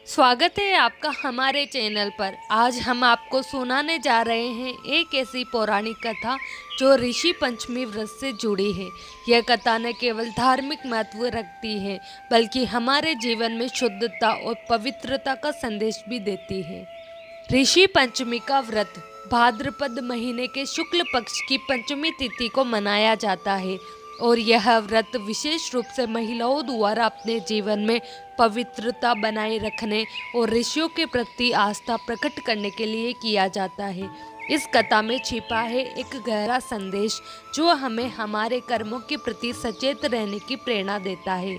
स्वागत है आपका हमारे चैनल पर। आज हम आपको सुनाने जा रहे हैं एक ऐसी पौराणिक कथा जो ऋषि पंचमी व्रत से जुड़ी है। यह कथा न केवल धार्मिक महत्व रखती है बल्कि हमारे जीवन में शुद्धता और पवित्रता का संदेश भी देती है। ऋषि पंचमी का व्रत भाद्रपद महीने के शुक्ल पक्ष की पंचमी तिथि को मनाया जाता है और यह व्रत विशेष रूप से महिलाओं द्वारा अपने जीवन में पवित्रता बनाए रखने और ऋषियों के प्रति आस्था प्रकट करने के लिए किया जाता है। इस कथा में छिपा है एक गहरा संदेश जो हमें हमारे कर्मों के प्रति सचेत रहने की प्रेरणा देता है।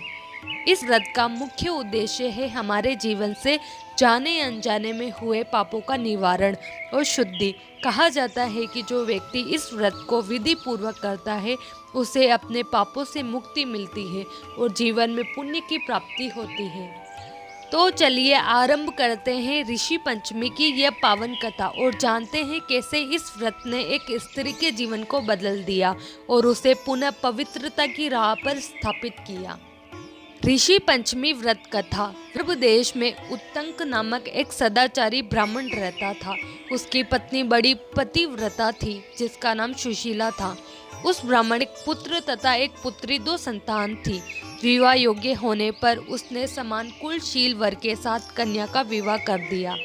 इस व्रत का मुख्य उद्देश्य है हमारे जीवन से जाने अनजाने में हुए पापों का निवारण और शुद्धि। कहा जाता है कि जो व्यक्ति इस व्रत को विधि पूर्वक करता है उसे अपने पापों से मुक्ति मिलती है और जीवन में पुण्य की प्राप्ति होती है। तो चलिए आरंभ करते हैं ऋषि पंचमी की यह पावन कथा और जानते हैं कैसे इस व्रत ने एक स्त्री के जीवन को बदल दिया और उसे पुनः पवित्रता की राह पर स्थापित किया। ऋषि पंचमी व्रत कथा। पूर्व देश में उत्तंक नामक एक सदाचारी ब्राह्मण रहता था। उसकी पत्नी बड़ी पतिव्रता थी जिसका नाम सुशीला था। उस ब्राह्मण एक पुत्र तथा एक पुत्री, दो संतान थी। विवाह योग्य होने पर उसने समान कुलशील वर के साथ कन्या का विवाह कर दिया।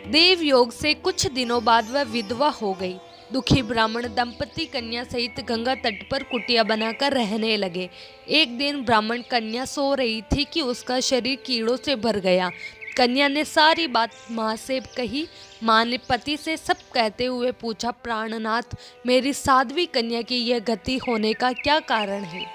देव योग से कुछ दिनों बाद वह विधवा हो गई। दुखी ब्राह्मण दंपति कन्या सहित गंगा तट पर कुटिया बनाकर रहने लगे। एक दिन ब्राह्मण कन्या सो रही थी कि उसका शरीर कीड़ों से भर गया। कन्या ने सारी बात माँ से कही। माँ ने पति से सब कहते हुए पूछा, प्राणनाथ, मेरी साध्वी कन्या की यह गति होने का क्या कारण है?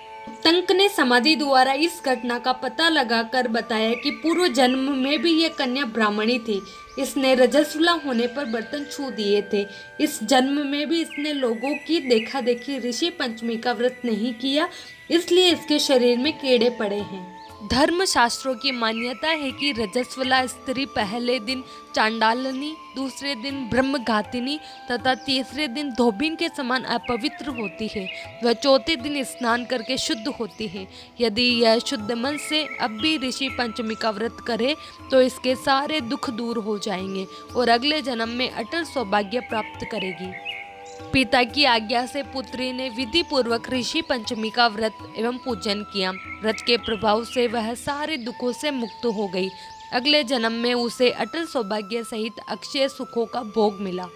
तंक ने समाधि द्वारा इस घटना का पता लगाकर बताया कि पूर्व जन्म में भी यह कन्या ब्राह्मणी थी। इसने रजस्वला होने पर बर्तन छू दिए थे। इस जन्म में भी इसने लोगों की देखा देखी ऋषि पंचमी का व्रत नहीं किया, इसलिए इसके शरीर में कीड़े पड़े हैं। धर्म शास्त्रों की मान्यता है कि रजस्वला स्त्री पहले दिन चांडालनी, दूसरे दिन ब्रह्मघातिनी तथा तीसरे दिन धोबिन के समान अपवित्र होती है। वह चौथे दिन स्नान करके शुद्ध होती है। यदि यह शुद्ध मन से अब भी ऋषि पंचमी का व्रत करे तो इसके सारे दुख दूर हो जाएंगे और अगले जन्म में अटल सौभाग्य प्राप्त करेगी। पिता की आज्ञा से पुत्री ने विधि पूर्वक ऋषि पंचमी का व्रत एवं पूजन किया। व्रत के प्रभाव से वह सारे दुखों से मुक्त हो गई। अगले जन्म में उसे अटल सौभाग्य सहित अक्षय सुखों का भोग मिला।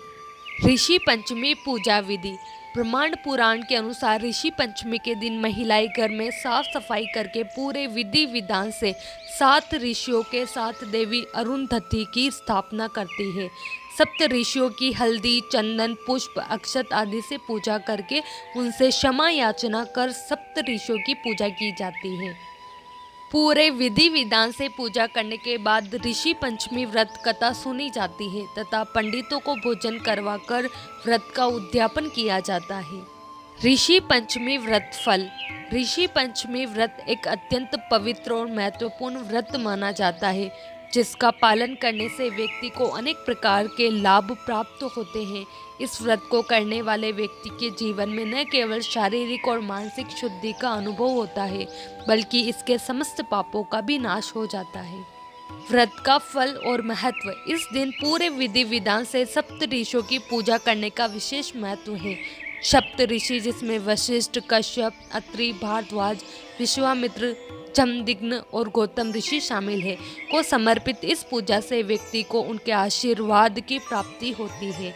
ऋषि पंचमी पूजा विधि। ब्रह्मांड पुराण के अनुसार ऋषि पंचमी के दिन महिलाएं घर में साफ सफाई करके पूरे विधि विधान से 7 ऋषियों के साथ देवी अरुंधति की स्थापना करती है। सप्त ऋषियों की हल्दी, चंदन, पुष्प, अक्षत आदि से पूजा करके उनसे क्षमा याचना कर सप्त ऋषियों की पूजा की जाती है। पूरे विधि विधान से पूजा करने के बाद ऋषि पंचमी व्रत कथा सुनी जाती है तथा पंडितों को भोजन करवाकर व्रत का उद्यापन किया जाता है। ऋषि पंचमी व्रत फल। ऋषि पंचमी व्रत एक अत्यंत पवित्र और महत्वपूर्ण व्रत माना जाता है जिसका पालन करने से व्यक्ति को अनेक प्रकार के लाभ प्राप्त होते हैं। इस व्रत को करने वाले व्यक्ति के जीवन में न केवल शारीरिक और मानसिक शुद्धि का अनुभव होता है बल्कि इसके समस्त पापों का भी नाश हो जाता है। व्रत का फल और महत्व। इस दिन पूरे विधि विधान से सप्त ऋषियों की पूजा करने का विशेष महत्व है। सप्त ऋषि जिसमें वशिष्ठ, कश्यप, अत्रि, भारद्वाज, विश्वामित्र, जमदग्नि और गौतम ऋषि शामिल है को समर्पित इस पूजा से व्यक्ति को उनके आशीर्वाद की प्राप्ति होती है।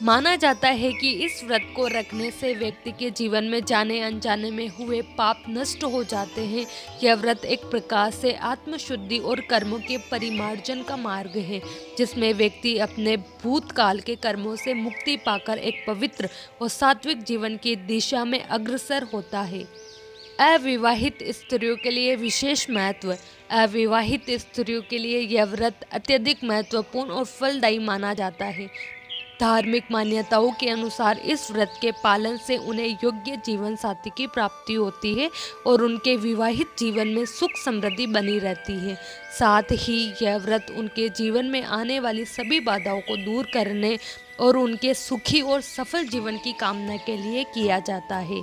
माना जाता है कि इस व्रत को रखने से व्यक्ति के जीवन में जाने अनजाने में हुए पाप नष्ट हो जाते हैं। यह व्रत एक प्रकार से आत्मशुद्धि और कर्मों के परिमार्जन का मार्ग है जिसमें व्यक्ति अपने भूतकाल के कर्मों से मुक्ति पाकर एक पवित्र और सात्विक जीवन की दिशा में अग्रसर होता है। अविवाहित स्त्रियों के लिए विशेष महत्व। अविवाहित स्त्रियों के लिए यह व्रत अत्यधिक महत्वपूर्ण और फलदायी माना जाता है। धार्मिक मान्यताओं के अनुसार इस व्रत के पालन से उन्हें योग्य जीवन साथी की प्राप्ति होती है और उनके विवाहित जीवन में सुख समृद्धि बनी रहती है। साथ ही यह व्रत उनके जीवन में आने वाली सभी बाधाओं को दूर करने और उनके सुखी और सफल जीवन की कामना के लिए किया जाता है।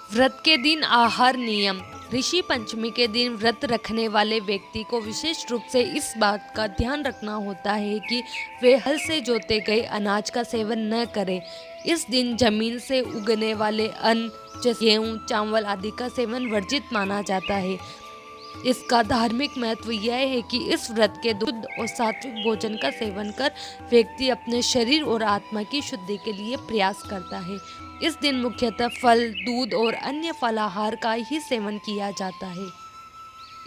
व्रत के दिन आहार नियम। ऋषि पंचमी के दिन व्रत रखने वाले व्यक्ति को विशेष रूप से इस बात का ध्यान रखना होता है कि वे हल से जोते गए अनाज का सेवन न करें। इस दिन जमीन से उगने वाले अन्न जैसे गेहूँ, चावल आदि का सेवन वर्जित माना जाता है। इसका धार्मिक महत्व यह है कि इस व्रत के शुद्ध और सात्विक भोजन का सेवन कर व्यक्ति अपने शरीर और आत्मा की शुद्धि के लिए प्रयास करता है। इस दिन मुख्यतः फल, दूध और अन्य फलाहार का ही सेवन किया जाता है।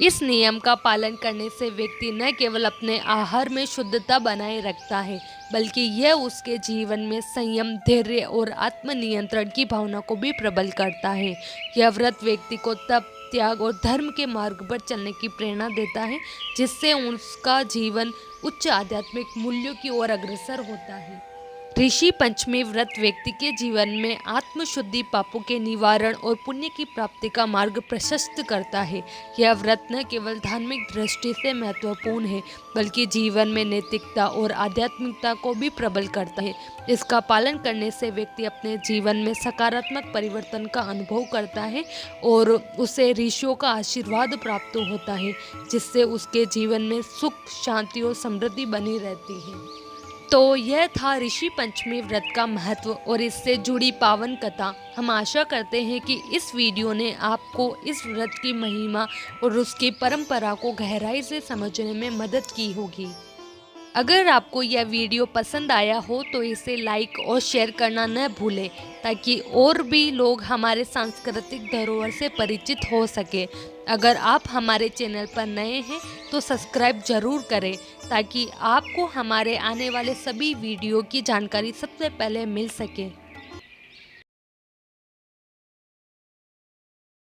इस नियम का पालन करने से व्यक्ति न केवल अपने आहार में शुद्धता बनाए रखता है, बल्कि यह उसके जीवन में संयम, धैर्य और आत्मनियंत्रण की भावना को भी प्रबल करता है। यह व्रत व्यक्ति को तप, त्याग और धर्म के मार्ग पर चलने की प्रेरणा देता है, जिससे उसका जीवन उच्च आध्यात्मिक मूल्यों की ओर अग्रसर होता है। ऋषि पंचमी व्रत व्यक्ति के जीवन में आत्मशुद्धि, पापों के निवारण और पुण्य की प्राप्ति का मार्ग प्रशस्त करता है। यह व्रत न केवल धार्मिक दृष्टि से महत्वपूर्ण है, बल्कि जीवन में नैतिकता और आध्यात्मिकता को भी प्रबल करता है। इसका पालन करने से व्यक्ति अपने जीवन में सकारात्मक परिवर्तन का अनुभव करता है और उसे ऋषियों का आशीर्वाद प्राप्त होता है, जिससे उसके जीवन में सुख, शांति और समृद्धि बनी रहती है। तो यह था ऋषि पंचमी व्रत का महत्व और इससे जुड़ी पावन कथा। हम आशा करते हैं कि इस वीडियो ने आपको इस व्रत की महिमा और उसकी परंपरा को गहराई से समझने में मदद की होगी। अगर आपको यह वीडियो पसंद आया हो तो इसे लाइक और शेयर करना न भूलें, ताकि और भी लोग हमारे सांस्कृतिक धरोहर से परिचित हो सके। अगर आप हमारे चैनल पर नए हैं तो सब्सक्राइब जरूर करें, ताकि आपको हमारे आने वाले सभी वीडियो की जानकारी सबसे पहले मिल सके।